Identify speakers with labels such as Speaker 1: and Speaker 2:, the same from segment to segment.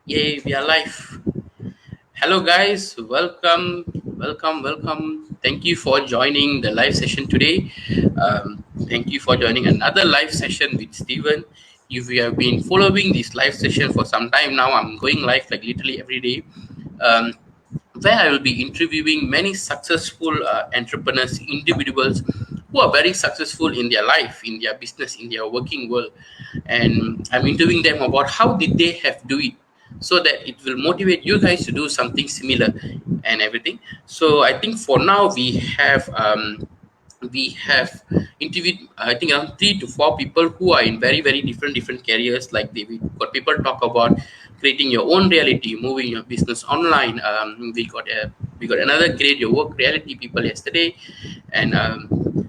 Speaker 1: Yay, we are live. Hello, guys. Welcome. Thank you for joining the live session today. Thank you for joining another live session with Steven. If you have been following this live session for some time now, I'm going live like literally every day. Um, where I will be interviewing many successful entrepreneurs, individuals who are very successful in their life, in their business, in their working world, and I'm interviewing them about how did they have do it, so that it will motivate you guys to do something similar and everything. So I think for now we have interviewed I think around 3 to 4 people who are in very different careers. Like we got people talk about creating your own reality, moving your business online. We got another create your work reality people yesterday, and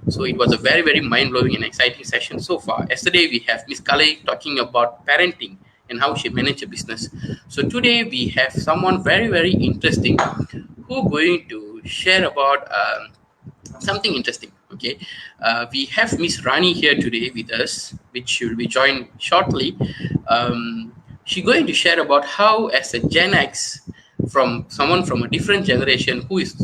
Speaker 1: so it was a very mind blowing and exciting session so far. Yesterday we have Miss Kale talking about parenting and how she manage a business. So today we have someone very interesting who going to share about something interesting. Okay, we have Miss Rani here today with us, which will be joined shortly. She's going to share about how, as a Gen X, from someone from a different generation who is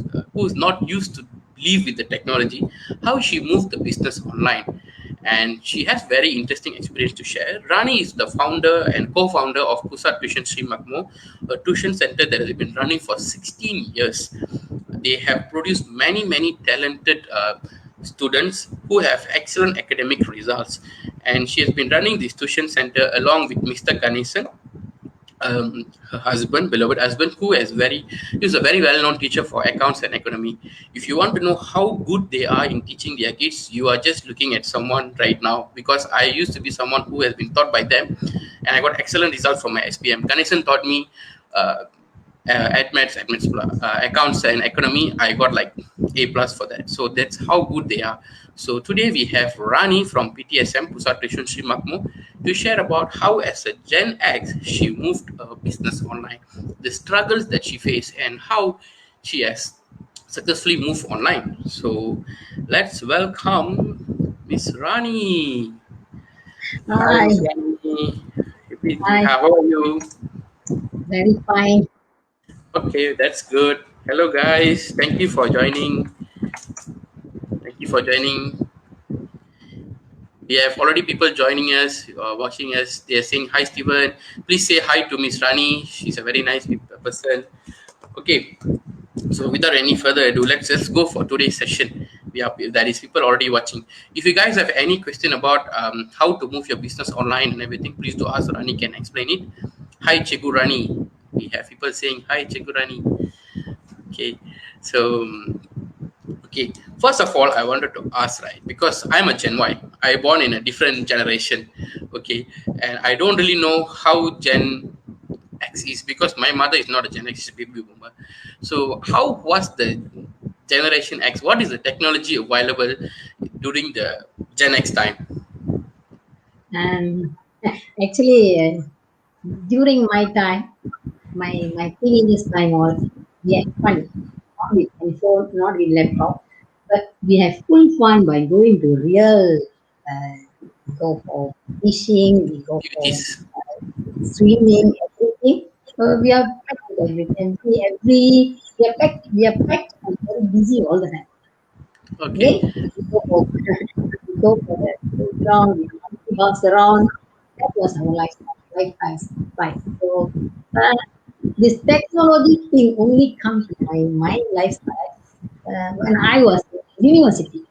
Speaker 1: not used to live with the technology, how she moved the business online. And she has very interesting experience to share. Rani is the founder and co-founder of Pusat Tuisyen Sri Makmur, a tuition center that has been running for 16 years. They have produced many talented students who have excellent academic results, and she has been running this tuition center along with Mr. Ganesan, her husband, beloved husband, who is a very well-known teacher for accounts and economy. If you want to know how good they are in teaching their kids, you are just looking at someone right now, because I used to be someone who has been taught by them, and I got excellent results from my SPM. Ganesan taught me uh, accounts and economy. I got like A plus for that. So that's how good they are. So today we have Rani from PTSM, Pusat Tuisyen Sri Makmur, to share about how, as a Gen X, she moved her business online, the struggles that she faced, and how she has successfully moved online. So let's welcome Miss Rani. Hi,
Speaker 2: Hi,
Speaker 1: Miss Rani.
Speaker 2: hi,
Speaker 1: How are you?
Speaker 2: very fine.
Speaker 1: Okay, that's good. Hello, guys. Thank you for joining. Thank you for joining. We have already people joining us, watching us. They are saying hi, Steven. Please say hi to Miss Rani. She's a very nice person. Okay, so without any further ado, let's go for today's session. That is people already watching. If you guys have any question about how to move your business online and everything, please do ask. Rani can explain it. Hi, Chegu Rani. We have people saying hi, Chegu Rani. Okay, so okay, first of all, I wanted to ask, right, because I'm a Gen Y. I born in a different generation. Okay, and I don't really know how Gen X is, because my mother is not a Gen X, she's a baby boomer. So how was the Generation X? What is the technology available during the Gen X time?
Speaker 2: And actually, during my time, my teenagers time was we had fun, not with phone, not with laptop, but we have full fun by going to real, uh, go for fishing, we go for
Speaker 1: Activities.
Speaker 2: swimming, everything. We are packed with everything. We are packed and very busy all the time.
Speaker 1: Okay.
Speaker 2: Okay, we go for the playground, we monkey bars around. That was our lifestyle. So uh, this technology thing only comes to my lifestyle when I was in university.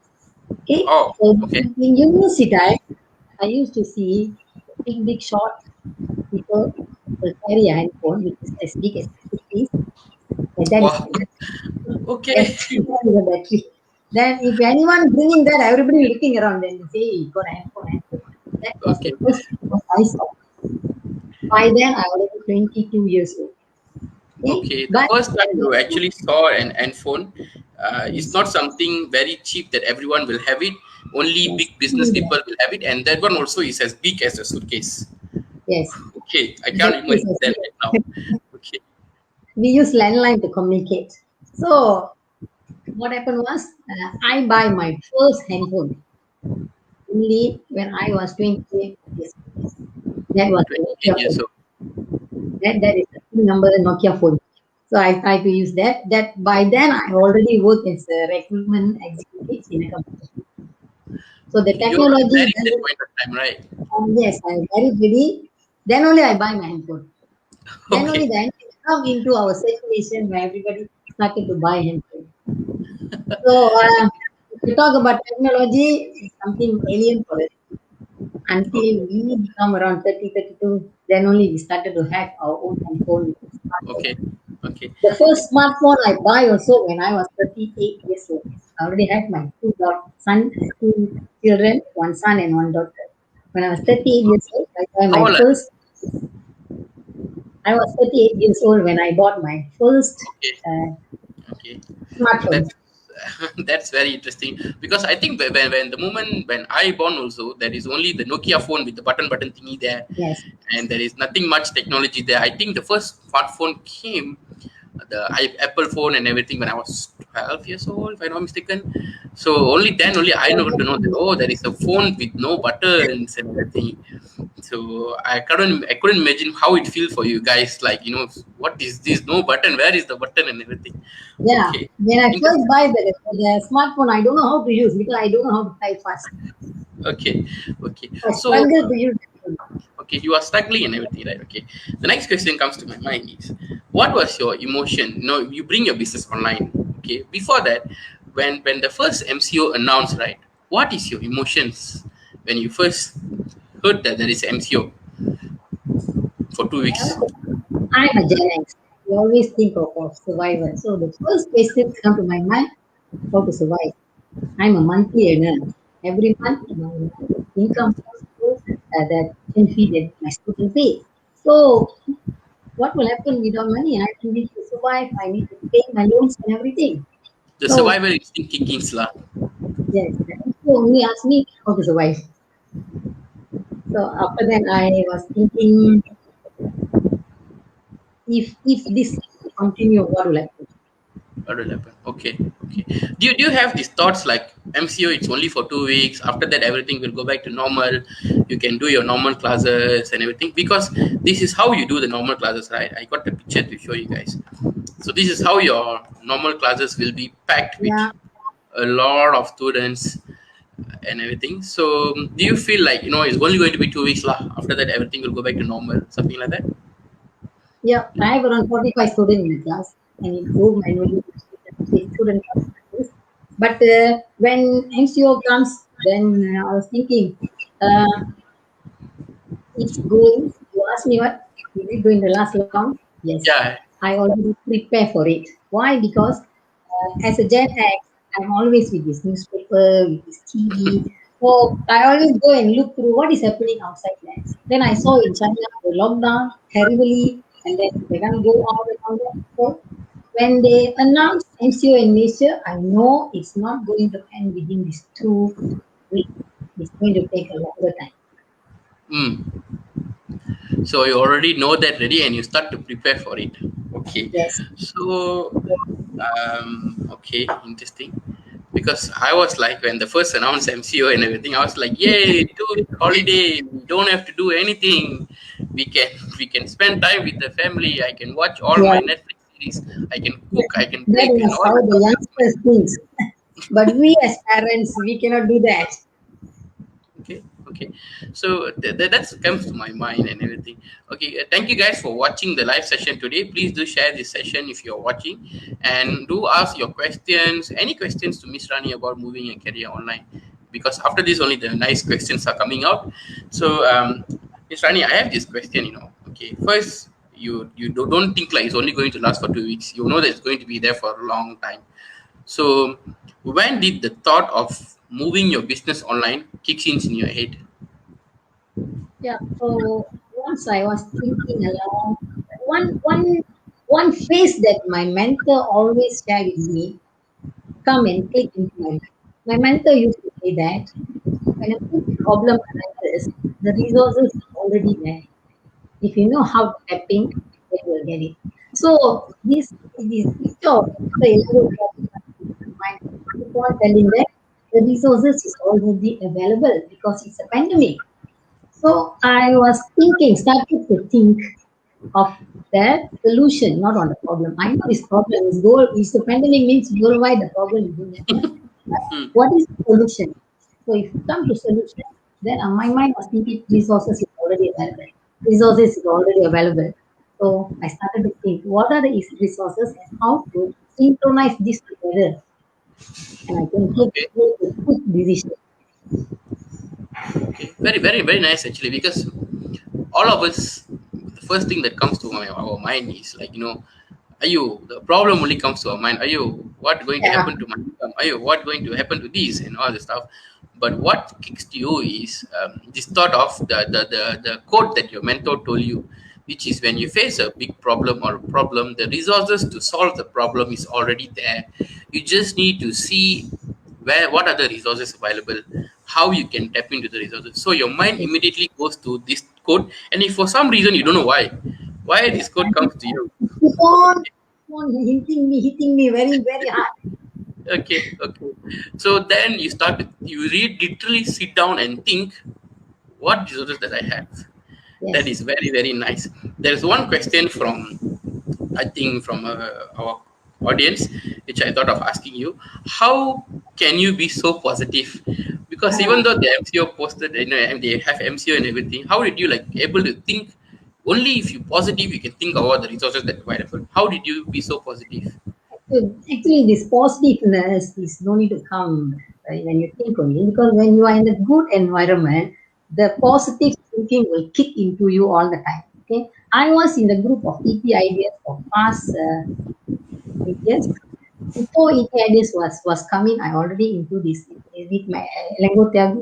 Speaker 2: Okay,
Speaker 1: Oh,
Speaker 2: so
Speaker 1: okay.
Speaker 2: in university time, I used to see big short people will carry a handphone which is as big as this. And that is
Speaker 1: Wow.
Speaker 2: yes,
Speaker 1: Okay.
Speaker 2: that is a battery. Then if anyone bringing that, everybody looking around and say, "Hey, got a handphone. That was the
Speaker 1: Okay.
Speaker 2: first what I saw. By then, I was 22 years old. Okay,
Speaker 1: Okay, the
Speaker 2: but
Speaker 1: first time you actually saw an phone, it's
Speaker 2: yes,
Speaker 1: not something very cheap that everyone will have it. Only
Speaker 2: yes,
Speaker 1: big business people will have it, and that one also is as big as a suitcase.
Speaker 2: yes.
Speaker 1: Okay, I can't
Speaker 2: That is
Speaker 1: imagine that right now.
Speaker 2: a-
Speaker 1: Okay,
Speaker 2: we use landline to communicate. So what happened was, I buy my first handphone only when I was 28 years. That was a
Speaker 1: 28
Speaker 2: Nokia
Speaker 1: years
Speaker 2: phone.
Speaker 1: old.
Speaker 2: That is the PIN number Nokia phone. So I try to use that. That by then I already work as a recruitment executive in a company. So the
Speaker 1: Okay, you are
Speaker 2: technology
Speaker 1: married that
Speaker 2: doesn't.
Speaker 1: point of time, right?
Speaker 2: Yes, I very ready. Then only I buy my handphone. Then only
Speaker 1: Okay.
Speaker 2: the handphone come into our circulation where everybody started to buy handphone. So if you talk about technology, it's something alien for us. Until
Speaker 1: Okay.
Speaker 2: we become around 30, 32, then only we started to hack our own handphone.
Speaker 1: Okay. Okay.
Speaker 2: The first smartphone I buy also when I was 38 years old. I already had my two children, one son and one daughter. When I was 38 years old, I buy
Speaker 1: How
Speaker 2: my
Speaker 1: old are you?
Speaker 2: first. I was 38 years old when I bought my first
Speaker 1: Okay.
Speaker 2: uh,
Speaker 1: Okay.
Speaker 2: smartphone.
Speaker 1: That's that's very interesting because I think when the moment when I born also there is only the Nokia phone with the button thingy there,
Speaker 2: Yes.
Speaker 1: and there is nothing much technology there. I think the first smartphone came, the Apple phone and everything, when I was 12 years old, if I'm not mistaken. So only then only I know to know that, oh, there is a phone with no buttons and everything. So I couldn't imagine how it feels for you guys. Like, what is this? No button. Where is the button and everything?
Speaker 2: Yeah.
Speaker 1: Okay.
Speaker 2: When I first
Speaker 1: Interesting.
Speaker 2: buy the smartphone, I don't know how to use because I don't know how to type fast.
Speaker 1: Okay. Okay.
Speaker 2: I
Speaker 1: So
Speaker 2: struggle to use it.
Speaker 1: okay, you are struggling and everything, right? Okay. The next question comes to my mind is, what was your emotion? You bring your business online. Okay. Before that, when the first MCO announced, right? What is your emotions when you first heard that there is MCO for 2 weeks?
Speaker 2: I'm a Gen X. We always think of survival. So the first question come to my mind, how to survive. I'm a monthly earner. Every month, my income goes to the tuition fee that my student pay. So what will happen without money? I need to survive. I need to pay my loans and everything.
Speaker 1: The
Speaker 2: So
Speaker 1: survival instinct kicking lah.
Speaker 2: yes, so only ask me how to survive. So after that, I was thinking if this continue, what will happen?
Speaker 1: What will happen? Okay, okay. Do you have these thoughts like MCO? It's only for 2 weeks. After that, everything will go back to normal. You can do your normal classes and everything because this is how you do the normal classes, right? I got the picture to show you guys. So this is how your normal classes will be packed with
Speaker 2: Yeah,
Speaker 1: a lot of students and everything. So do you feel like it's only going to be 2 weeks lah? After that, everything will go back to normal, something like that.
Speaker 2: yeah. I have around 45 students in the class, and it grew manually with student classes. But when MCO comes, then I was thinking, uh, it's going. You ask me what? Is it going the last long? Yes.
Speaker 1: Yeah.
Speaker 2: I already prepare for it. Why? Because as a Gen X, I'm always with this newspaper, with this TV. So I always go and look through what is happening outside there. Then I saw in China the lockdown terribly, and then they can't go out and all that. So when they announced MCO in Malaysia, I know it's not going to end within these 2 weeks. It's going to take a longer time.
Speaker 1: Mm. So you already know that ready and you start to prepare for it. Okay.
Speaker 2: Yes.
Speaker 1: So okay, interesting. Because I was like when the first announced MCO and everything, I was like, yay, 2 week holiday. We don't have to do anything. We can we can spend time with the family. I can watch all
Speaker 2: Yeah.
Speaker 1: my Netflix series. I can cook, I can
Speaker 2: That
Speaker 1: bake and
Speaker 2: was
Speaker 1: all
Speaker 2: how
Speaker 1: the
Speaker 2: the
Speaker 1: stuff.
Speaker 2: youngsters think. But we as parents, we cannot do that.
Speaker 1: Okay, okay. So that comes to my mind and everything. Okay, thank you guys for watching the live session today. Please do share this session if you're watching, and do ask your questions, any questions to Miss Rani about moving and career online, because after this only the nice questions are coming out. So, Miss Rani, I have this question. Okay, first don't think like it's only going to last for 2 weeks. You know that it's going to be there for a long time. So, when did the thought of moving your business online kicks in your head?
Speaker 2: Yeah. So once I was thinking along, one phrase that my mentor always shared with me, come and click into my mind. My mentor used to say that when a big problem arises, the resources are already there. If you know how to tap in, then you will get it. So this picture of the yellow dot in my mind keep on telling that the resources is already available because it's a pandemic. So I was thinking, started to think, of the solution, not on the problem. I know this problem is goal is the pandemic means worldwide the problem is in that.
Speaker 1: Mm.
Speaker 2: What is the solution? So if you come to solution, then my mind was thinking resources is already available. Resources is already available. So I started to think what are the resources and how to synchronize this together, and I can
Speaker 1: Okay.
Speaker 2: take a quick decision.
Speaker 1: Okay. Very, very, very nice actually, because all of us, the first thing that comes to our mind is like, are you, the problem only comes to our mind, are you, what going to
Speaker 2: Yeah,
Speaker 1: happen to my income, are you, what going to happen to this and all this stuff. But what kicks to you is this thought of the quote that your mentor told you, which is when you face a big problem or a problem, the resources to solve the problem is already there. You just need to see where, what are the resources available, how you can tap into the resources. So your mind
Speaker 2: yes,
Speaker 1: immediately goes to this code, and if for some reason you don't know why
Speaker 2: yeah.
Speaker 1: this code comes to you.
Speaker 2: Keep on hitting me very, very hard.
Speaker 1: Okay, okay. So then you start to, you read, literally sit down and think, what resources that I have. That
Speaker 2: Yes.
Speaker 1: is very, very nice. There's one question from, I think, from our audience, which I thought of asking you. How can you be so positive? Because
Speaker 2: Uh,
Speaker 1: even though the MCO posted, and they have MCO and everything, how did you like able to think? Only if you positive, you can think about the resources that are available. How did you be so positive?
Speaker 2: actually, this positiveness is no need to come when you think only because when you are in a good environment, the positive thinking will kick into you all the time. Okay, I was in the group of ET ideas for past 8 years. Before ETIDs was coming, I already into this with my Elangotia,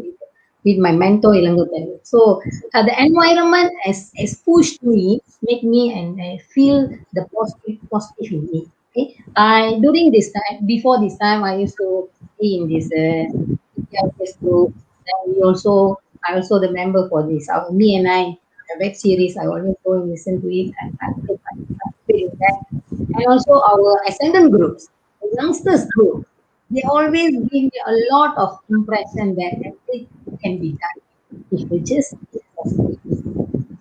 Speaker 2: with my mentor Elangotia. So the environment has pushed me, make me and I feel the positive in me. Okay, I during this time, before this time, I used to be in this ETIDs group. Then I also the member for this. Me and I, the web series, I always go and listen to it and participate in that, and also our ascendant groups, the youngsters group, they always give me a lot of impression that everything can be done if you just think positively.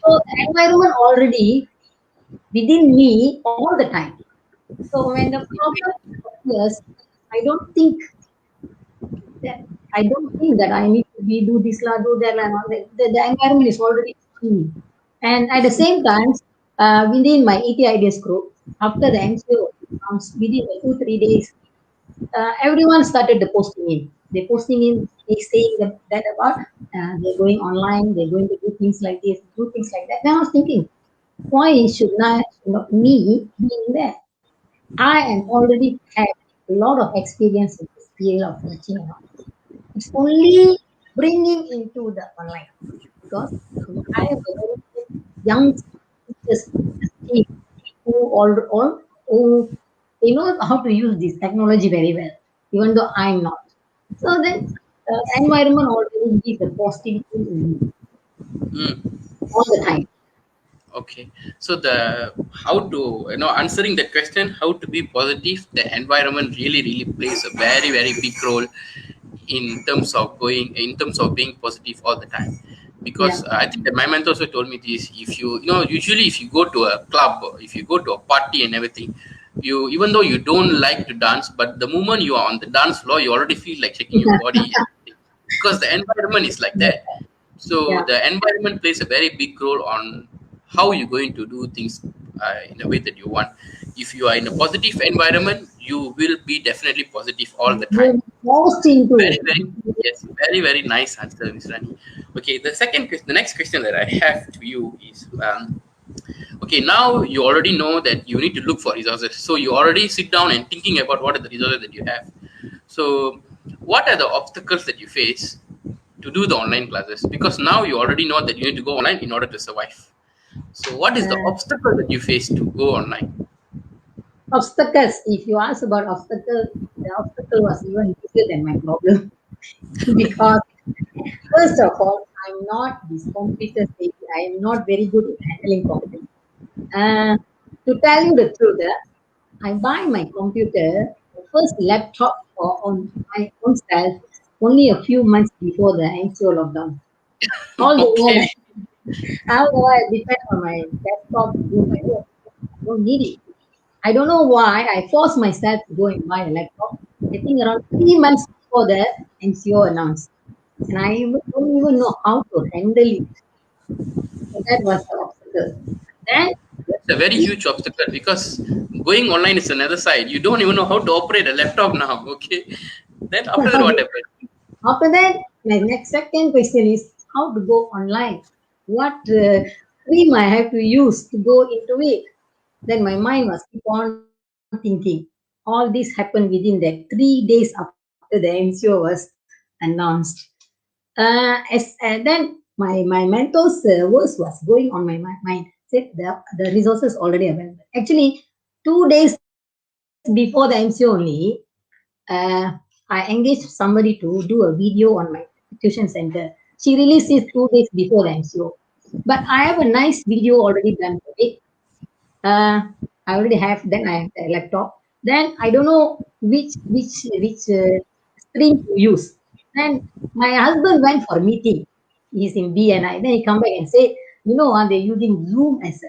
Speaker 2: So the environment already within me all the time. So when the problem appears, I don't think that I need to be do this la, do that la. And all that. The environment is already in me. And at the same time, within my ETIDS group, after the MCO comes within 2 3 days, everyone started the posting in. They posting in, they saying that about they're going online, they're going to do things like this, do things like that. Then I was thinking, why should not me be in there? I am already had a lot of experience in this field of teaching and all. It's only bringing into the online because I have a very young teachers team who they know how to use this technology very well, even though I'm not. So then environment already gives the positivity in me
Speaker 1: Mm.
Speaker 2: all the time.
Speaker 1: Okay, so the how to, answering the question how to be positive, the environment really really plays a very very big role in terms of going, in terms of being positive all the time.
Speaker 2: Yeah.
Speaker 1: Because I think that my mentor also told me this: if usually if you go to a club, or if you go to a party and everything, you, even though you don't like to dance, but the moment you are on the dance floor, you already feel like shaking your body and everything, because the environment is like
Speaker 2: Yeah.
Speaker 1: that. So
Speaker 2: Yeah.
Speaker 1: the environment plays a very big role on how you're going to do things in a way that you want. If you are in a positive environment, you will be definitely positive all the time.
Speaker 2: You're most into.
Speaker 1: Very, very, yes, very, very nice answer, Miss Rani. Okay, the next question that I have to you is, okay, now you already know that you need to look for resources. So you already sit down and thinking about what are the resources that you have. So, what are the obstacles that you face to do the online classes? Because now you already know that you need to go online in order to survive. So, what is the
Speaker 2: Uh,
Speaker 1: obstacle that you face to go online?
Speaker 2: Obstacles. If you ask about obstacle, the obstacle was even bigger than my problem because first of all, I'm not this computer savvy. I am not very good at handling computer. Uh, to tell you the truth, I buy my computer, the first laptop on my own self, only a few months before the MCO lockdown. All they know
Speaker 1: Okay,
Speaker 2: that. However, I depend on my desktop to do my work. I don't need it. I don't know why I forced myself to go and buy a laptop. I think around 3 months before the NCO announced, and don't even know how to handle it. So that was the obstacle. Then,
Speaker 1: That's a very huge obstacle because going online is another side. You don't even know how to operate a laptop now. Okay. Then after that, what happened?
Speaker 2: after that, my next second question is how to go online. What stream I have to use to go into it. Then my mind was keep on thinking. All this happened within the 3 days after the NCO was announced. Then my mentor's words was going on my mind. Said the resources already available. Actually, 2 days before the MCO only, uh, I engaged somebody to do a video on my tuition center. She released it 2 days before the MCO. But I have a nice video already done for it. Uh, I already have. Then I have the laptop. Then I don't know which screen to use. Then my husband went for meeting. He's in BNI. Then he come back and say, they're using Zoom as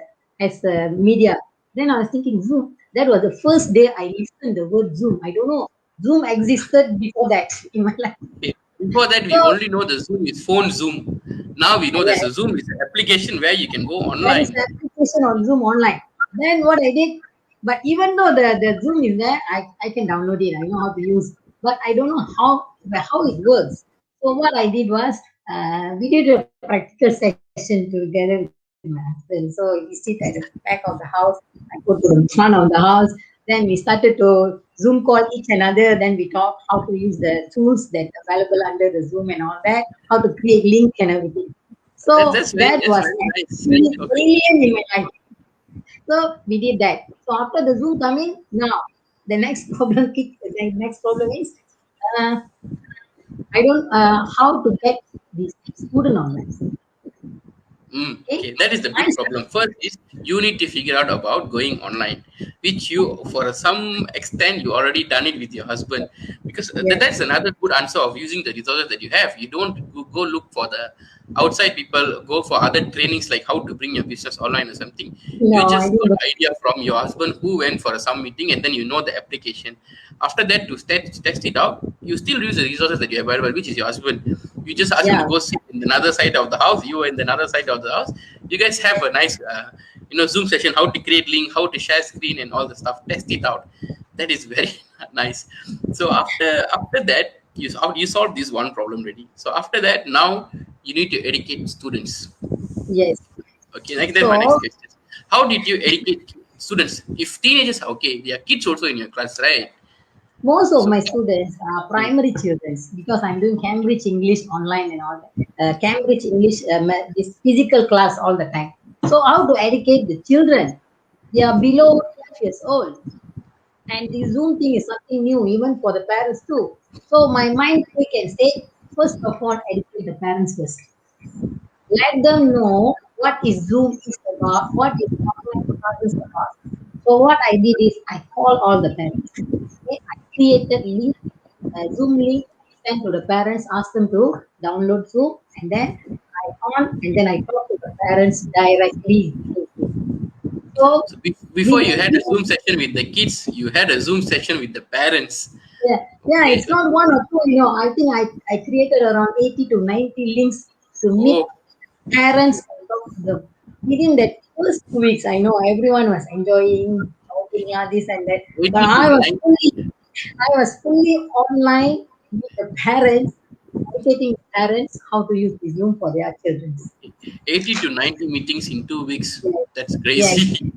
Speaker 2: a media. Then I was thinking Zoom. That was the first day I listened the word Zoom. I don't know. Zoom existed before that in my life.
Speaker 1: Okay. Before that, we
Speaker 2: So
Speaker 1: only know the Zoom is phone Zoom. Now we know there's
Speaker 2: yes,
Speaker 1: a Zoom is an application where you can go
Speaker 2: there is
Speaker 1: online.
Speaker 2: an application on Zoom online. Then what I did, but even though the Zoom is there, I can download it. I know how to use, but I don't know how it works. So what I did was we did a practical session together with my husband. So we sit at the back of the house. I go to the front of the house. Then we started to Zoom call each another. Then we talk how to use the tools that are available under the Zoom and all that. How to create link and everything. So that
Speaker 1: That's
Speaker 2: was
Speaker 1: very nice.
Speaker 2: actually
Speaker 1: Okay.
Speaker 2: alien in my life. So we did that. So after the Zoom coming, now the next the next problem is uh, I don't how to get these student online. Okay,
Speaker 1: Okay, that is the
Speaker 2: I
Speaker 1: big problem. First is you need to figure out about going online, which you, for some extent, you already done it with your husband, because
Speaker 2: yes,
Speaker 1: that's another good answer of using the resources that you have. You don't go look for the outside people, go for other trainings like how to bring your business online or something. You
Speaker 2: no, I
Speaker 1: just got
Speaker 2: didn't.
Speaker 1: idea from your husband who went for some meeting, and then you know the application. After that, to test it out, you still use the resources that you have available, which is your husband. You just ask him to
Speaker 2: Yeah,
Speaker 1: go sit in another side of the house. You are in another side of the house. You guys have a nice, Zoom session. How to create link, how to share screen, and all the stuff. Test it out. That is very nice. So after that, you solve this one problem already. So after that, now you need to educate students.
Speaker 2: yes.
Speaker 1: Okay, like then my next
Speaker 2: So
Speaker 1: question: how did you educate students? If teenagers, okay, they are kids also in your class, right?
Speaker 2: most of
Speaker 1: So,
Speaker 2: my students are
Speaker 1: mm,
Speaker 2: primary children because I'm doing Cambridge English online and all that. Cambridge English, this physical class all the time. So how to educate the children? They are below 12 years old. And the Zoom thing is something new, even for the parents too. So my mind quick and say, first of all, educate the parents first. Let them know what is Zoom is about, what is online classes about. So what I did is I called all the parents. Okay? I created link, Zoom link, sent to the parents, asked them to download Zoom, and then I on and then I talk to the parents directly. So
Speaker 1: before you
Speaker 2: within
Speaker 1: had a Zoom session with the kids, you had a Zoom session with the parents.
Speaker 2: yeah, yeah,
Speaker 1: Okay.
Speaker 2: it's not one or two. I think I created around 80 to 90 links to meet
Speaker 1: Oh,
Speaker 2: parents and talk to them. Within that first 2 weeks, I know everyone was enjoying talking, yeah, this and that. But
Speaker 1: 80 to 90.
Speaker 2: I was fully online with the parents, educating parents how to use the Zoom for their children.
Speaker 1: 80 to 90 meetings in 2 weeks.
Speaker 2: Yes,
Speaker 1: That's
Speaker 2: yes.
Speaker 1: crazy.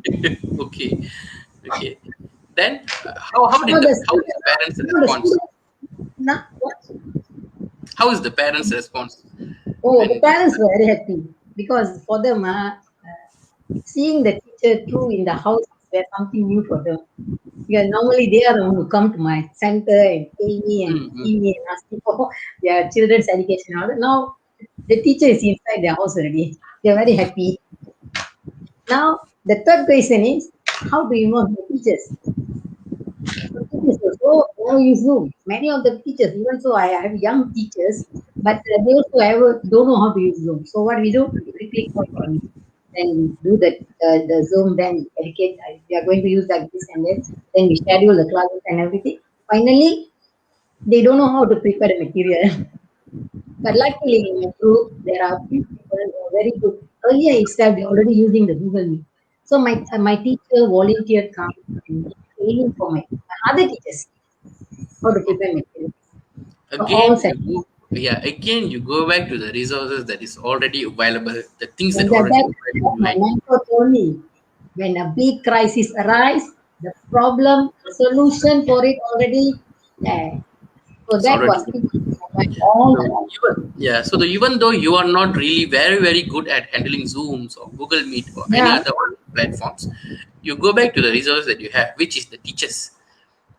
Speaker 1: Okay. Okay. Then how
Speaker 2: Now
Speaker 1: did
Speaker 2: the
Speaker 1: how is
Speaker 2: student,
Speaker 1: the parents
Speaker 2: the
Speaker 1: response?
Speaker 2: student, now, what?
Speaker 1: How is the parents response
Speaker 2: Oh, the
Speaker 1: when this
Speaker 2: parents were very happy because for them, seeing the teacher too in the house were something new for them. Because normally they are the one who come to my center and pay me and
Speaker 1: mm,
Speaker 2: see me and ask me for their children's education. And all that. Now the teacher is inside their house already. They are very happy. Now the third question is how do you know the teachers? So teachers also now use Zoom. Many of the teachers, even so, I have young teachers, but they also don't know how to use Zoom. So what we do? click on, then we do the Zoom, then we educate, we are going to use like this and that, then we schedule the classes and everything. Finally, they don't know how to prepare the material. But luckily in my group, there are few people who are very good. Earlier itself, they're already using the Google Meet. So my teacher volunteered come and give training for my other teachers how to prepare material for all
Speaker 1: Again,
Speaker 2: sections.
Speaker 1: yeah, again you go back to the resources that is already available, the things
Speaker 2: And
Speaker 1: that already
Speaker 2: that
Speaker 1: available,
Speaker 2: my
Speaker 1: right?
Speaker 2: mentor told me, when a big crisis arise, the problem, the solution for it already there. So
Speaker 1: It's
Speaker 2: that
Speaker 1: already
Speaker 2: was
Speaker 1: good.
Speaker 2: keeping in my mind all the
Speaker 1: So
Speaker 2: time.
Speaker 1: even yeah, so even though you are not really very good at handling Zooms or Google Meet or any
Speaker 2: Yeah.
Speaker 1: other platforms, you go back to the resource that you have, which is the teachers.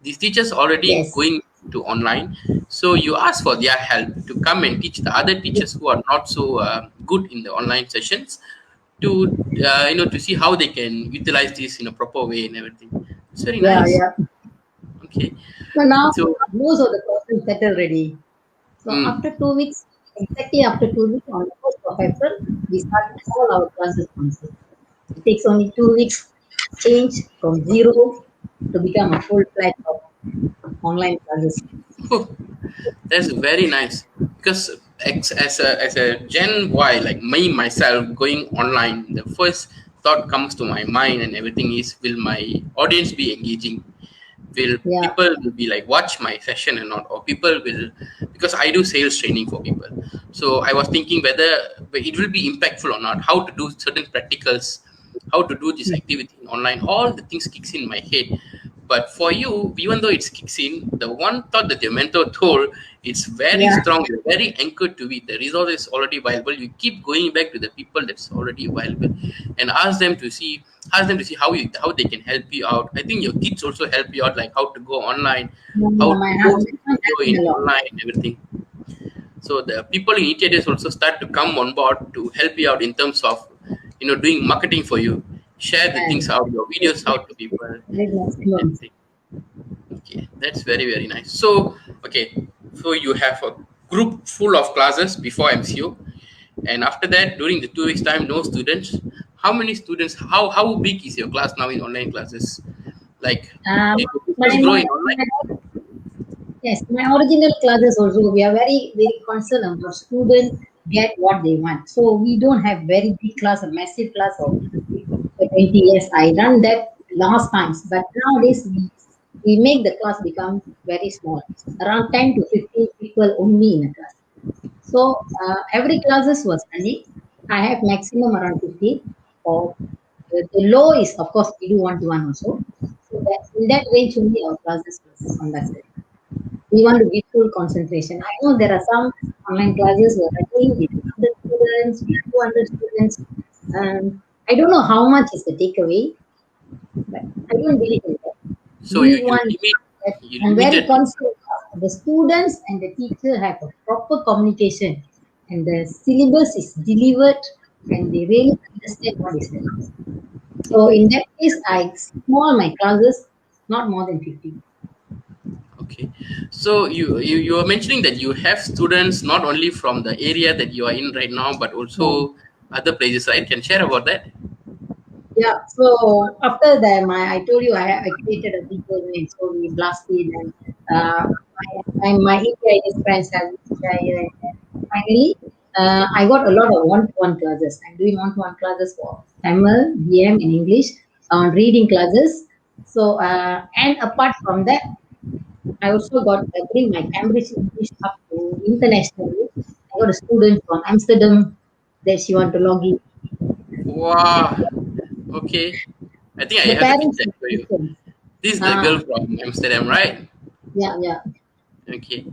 Speaker 1: These teachers already
Speaker 2: Yes.
Speaker 1: going to online, so you ask for their help to come and teach the other teachers who are not so good in the online sessions to to see how they can utilize this in a proper way and everything. It's very
Speaker 2: Yeah.
Speaker 1: nice.
Speaker 2: Yeah.
Speaker 1: Okay,
Speaker 2: So now
Speaker 1: so
Speaker 2: most of the questions settled already. So
Speaker 1: mm,
Speaker 2: after 2 weeks, exactly after 2 weeks, on the 1st of April, we start all our classes on Zoom. It takes only 2 weeks change from zero to become a full-fledged online classes.
Speaker 1: oh, that's very nice because as a Gen Y like me myself going online, the first thought comes to my mind and everything is, will my audience be engaging? Will
Speaker 2: Yeah.
Speaker 1: people will be like watch my session or not, or people will, because I do sales training for people, so I was thinking whether it will be impactful or not, how to do certain practicals, how to do this activity in online, all the things kicks in my head. But for you, even though it kicks in, the one thought that your mentor told, it's very
Speaker 2: Yeah.
Speaker 1: strong, you're very anchored to it. The resource is already available. You keep going back to the people that's already available and ask them to see how they can help you out. I think your kids also help you out, like how to go online, how
Speaker 2: My
Speaker 1: to post
Speaker 2: husband
Speaker 1: video
Speaker 2: helped me
Speaker 1: in
Speaker 2: a lot.
Speaker 1: online and everything. So the people in ETS also start to come on board to help you out in terms of doing marketing for you, share the things
Speaker 2: And
Speaker 1: out, your videos out to people
Speaker 2: very
Speaker 1: and
Speaker 2: maximum.
Speaker 1: everything. Okay, that's very nice. So okay, so you have a group full of classes before MCU, and after that, during the 2 weeks time, no students. How many students? How big is your class now in online classes? Like,
Speaker 2: Um,
Speaker 1: did the
Speaker 2: my,
Speaker 1: business grow in online?
Speaker 2: my Yes, my original classes also, we are very concerned about students get what they want. So we don't have very big class or massive class of 20 years. I done that last times, but nowadays we make the class become very small, around 10 to 15 people only in a class. So every classes was running. I have maximum around 50. Or the low is of course we do one to one also. So that in that range only our classes was conducted. We want to be full concentration. I know there are some online classes where I think with 100 students, with 200 students. I don't know how much is the takeaway, but I don't believe in that.
Speaker 1: So
Speaker 2: We want that.
Speaker 1: you
Speaker 2: I'm very
Speaker 1: limited.
Speaker 2: concerned the students and the teacher have a proper communication and the syllabus is delivered and they really understand what is there. So
Speaker 1: Okay,
Speaker 2: in that case, I small my classes, not more than 50.
Speaker 1: okay. So you were mentioning that you have students not only from the area that you are in right now, but
Speaker 2: Yeah.
Speaker 1: also other places, right? Can share about that?
Speaker 2: Yeah, so after that, I told you I created a big name, so we blasted and my India friends have share and finally I got a lot of one-to-one classes. I'm doing one-to-one classes for Tamil, BM, and English on reading classes. So and apart from that, I also got bring my Cambridge English up to internationally. I got a student from Amsterdam that she want to log in.
Speaker 1: Wow. Okay. I think I
Speaker 2: The
Speaker 1: have the
Speaker 2: parents
Speaker 1: picture
Speaker 2: are
Speaker 1: for you.
Speaker 2: Christians.
Speaker 1: This is the
Speaker 2: Ah,
Speaker 1: girl from Amsterdam, right?
Speaker 2: yeah, yeah.
Speaker 1: Okay.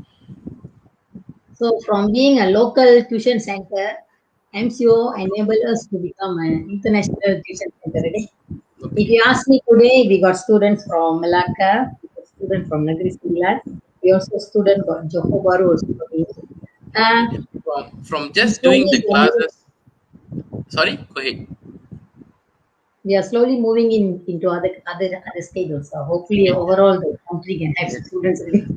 Speaker 2: So from being a local tuition center, MCO enabled us to become an international tuition center. Right? If
Speaker 1: Okay.
Speaker 2: you ask me today, we got students from Malacca, we got students from Negeri Sembilan, we also student got Johor Bahru also. Uh,
Speaker 1: Okay. From
Speaker 2: and
Speaker 1: just doing
Speaker 2: slowly
Speaker 1: the classes. Sorry. Go ahead.
Speaker 2: we are slowly moving into other stages. So hopefully
Speaker 1: Okay.
Speaker 2: overall the country can have
Speaker 1: Yes.
Speaker 2: students. Really.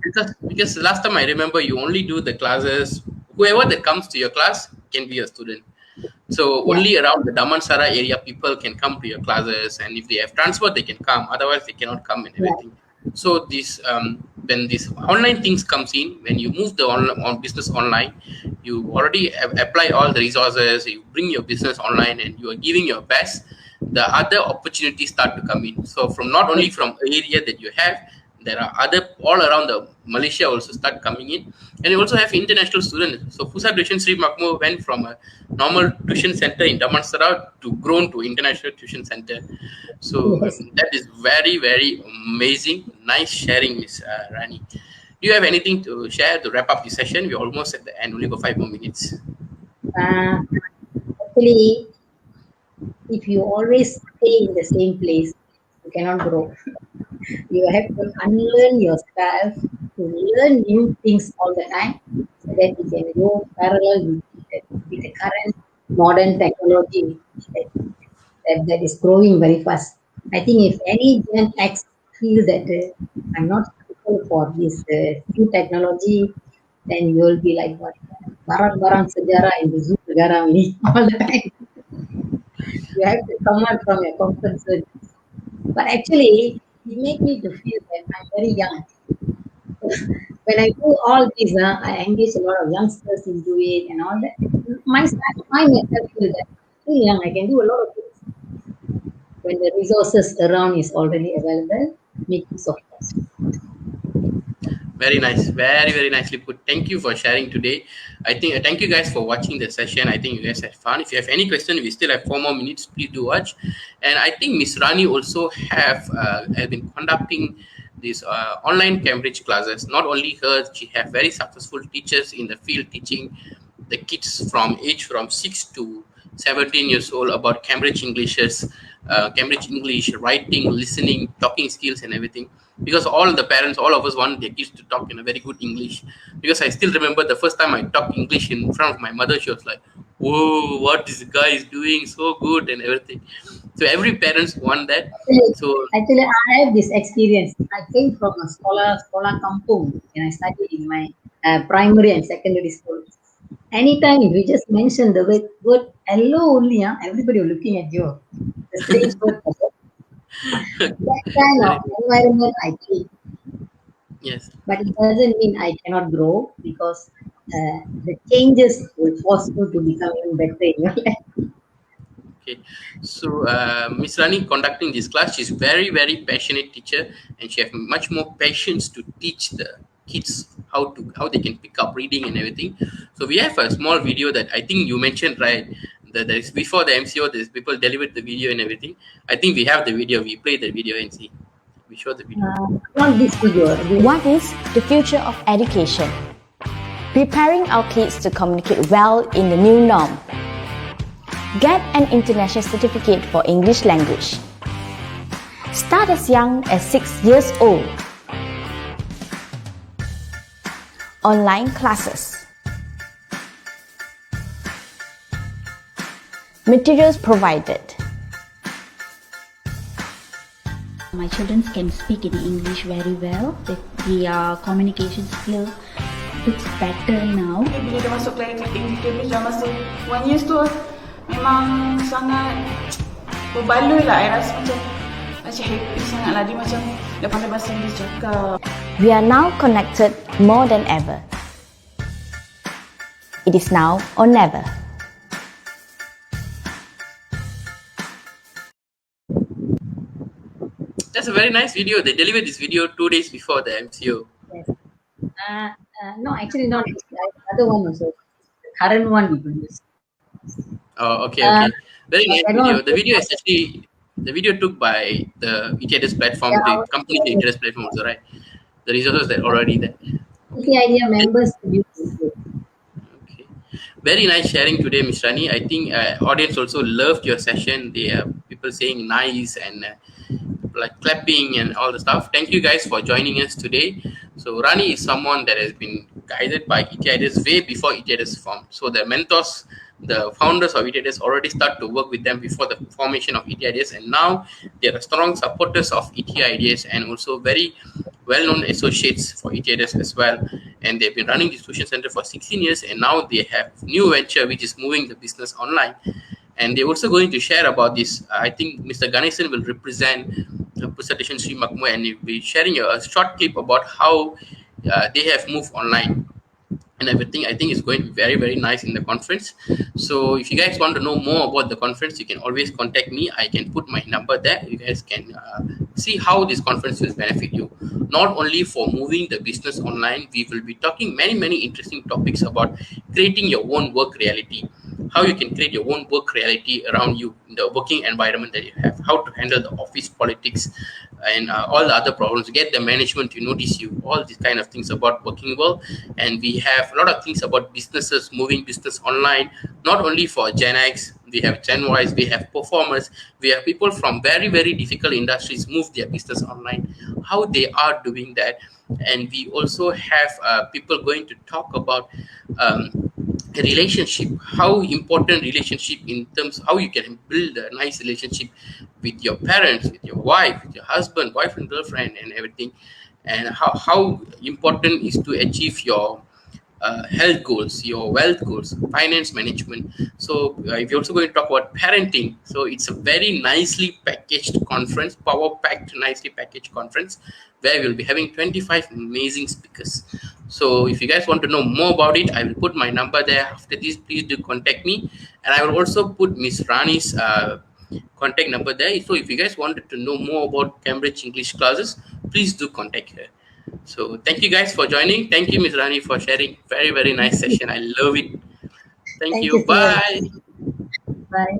Speaker 1: Because last time I remember you only do the classes. Whoever that comes to your class can be a student. So
Speaker 2: Yeah,
Speaker 1: only around the Damansara area people can come to your classes, and if they have transport, they can come. Otherwise, they cannot come and
Speaker 2: yeah,
Speaker 1: everything. So this when this online things comes in, when you move the on business online, you already apply all the resources. You bring your business online, and you are giving your best. The other opportunities start to come in. So from not only
Speaker 2: yes,
Speaker 1: from area that you have, there are other all around the Malaysia also start coming in, and you also have international students. So Pusat Tuisyen Sri Makmur went from a normal tuition center in Damansara to grown to international tuition center. So
Speaker 2: yes.
Speaker 1: that is very very amazing. Nice sharing, Miss Rani. Do you have anything to share to wrap up the session? We're almost at the end. Only got 5 more minutes.
Speaker 2: Uh, Actually, if you always stay in the same place, you cannot grow. You have to unlearn yourself to learn new things all the time so that you can go parallel with the current modern technology that, that is growing very fast. I think if any Gen X feel that I'm not suitable for this new technology, then you will be like what? Barang-barang sejarah in the zoo negara only all the time. You have to come out from your comfort zone. But actually, it make me to feel that I'm very young. When I do all this, I engage a lot of youngsters into it and all that. I myself feel that I'm still young. I can do a lot of things when the resources around is already available. Make use of that.
Speaker 1: Very nice, very nicely put. Thank you for sharing today. I think thank you guys for watching the session. I think you guys had fun. If you have any question, we still have 4 more minutes. Please do watch. And I think Miss Rani also have been conducting these online Cambridge classes. Not only her, she have very successful teachers in the field teaching the kids from age from 6 to 17 years old about Cambridge English, writing, listening, talking skills, and everything. Because all the parents, all of us want their kids to talk in a very good English. Because I still remember the first time I talked English in front of my mother, she was like, "Whoa, what this guy is doing so good," and everything. So every parents want that.
Speaker 2: Actually,
Speaker 1: So
Speaker 2: actually, I have this experience. I came from a scholar kampung, and I studied in my primary and secondary school. Anytime if you just mention the word hello only, everybody will looking at you. The strange word. That kind of
Speaker 1: very
Speaker 2: environment I came.
Speaker 1: yes.
Speaker 2: But it doesn't mean I cannot grow because the changes will force you to become even better in your life.
Speaker 1: Okay, so Miss Rani conducting this class, she's very passionate teacher, and she have much more patience to teach the kids how they can pick up reading and everything. So we have a small video that I think you mentioned, right? That there is before the MCO, there's people delivered the video and everything. I think we have the video. We play the video and see. We show the video.
Speaker 2: Not this video.
Speaker 3: What is the future of education? Preparing our kids to communicate well in the new norm. Get an international certificate for English language. Start as young as 6 years old. Online classes. Materials provided.
Speaker 4: My children can speak in English very well. Their communication skill looks better now.
Speaker 5: Bila dia masuk Cambridge dah masa 1 years tu memang sangat berbaloi lah. I rasa macam happy sangat lah. Dia macam dah pandai bahasa Inggeris cakap.
Speaker 3: We are now connected more than ever. It is now or never.
Speaker 1: That's a very nice video. They delivered this video 2 days before the MCO.
Speaker 2: Yes. No, actually not. Other one also. The current one we produce.
Speaker 1: Oh, okay. Very nice
Speaker 2: I
Speaker 1: video.
Speaker 2: don't-
Speaker 1: The video is actually the video took by the ETS platform,
Speaker 2: Yeah,
Speaker 1: the company the ETS platform also, right? The resources that already there.
Speaker 2: the idea members produce this.
Speaker 1: Okay. Very nice sharing today, Ms. Rani. I think audience also loved your session. They are people saying nice and like clapping and all the stuff. Thank you guys for joining us today. So Rani is someone that has been guided by ETIDS way before ETIDS formed. So the mentors, the founders of ETIDS already start to work with them before the formation of ETIDS, and now they are strong supporters of ETIDS and also very well-known associates for ETIDS as well. and they've been running this tuition center for 16 years, and now they have new venture which is moving the business online. And they're also going to share about this. I think Mr. Ganesan will represent Pusat Tuisyen Sri Makmur, and he'll be sharing a short clip about how they have moved online and everything. I think it's going to be very, very nice in the conference. So if you guys want to know more about the conference, you can always contact me. I can put my number there. You guys can see how this conference will benefit you. Not only for moving the business online, we will be talking many, many interesting topics about creating your own work reality, how you can create your own work reality around you in the working environment that you have, how to handle the office politics and all the other problems, get the management to notice you, all these kind of things about working well. And we have a lot of things about businesses moving business online, not only for Gen X, we have Gen Ys, we have performers, we have people from very, very difficult industries move their business online, how they are doing that. And we also have people going to talk about a relationship, how important relationship in terms how you can build a nice relationship with your parents, with your wife, with your husband, wife and girlfriend and everything, and how important is to achieve your health goals, your wealth goals, finance management. So we're also going to talk about parenting. So it's a very nicely packaged conference, power packed, nicely packaged conference, where we'll be having 25 amazing speakers. So if you guys want to know more about it, I will put my number there. After this, please do contact me, and I will also put Miss Rani's contact number there. So if you guys wanted to know more about Cambridge English classes, please do contact her. So thank you guys for joining. Thank you, Miss Rani, for sharing. Very, very nice session. I love it. Thank
Speaker 2: Thank you
Speaker 1: you.
Speaker 2: so much.
Speaker 1: Bye.
Speaker 2: Bye.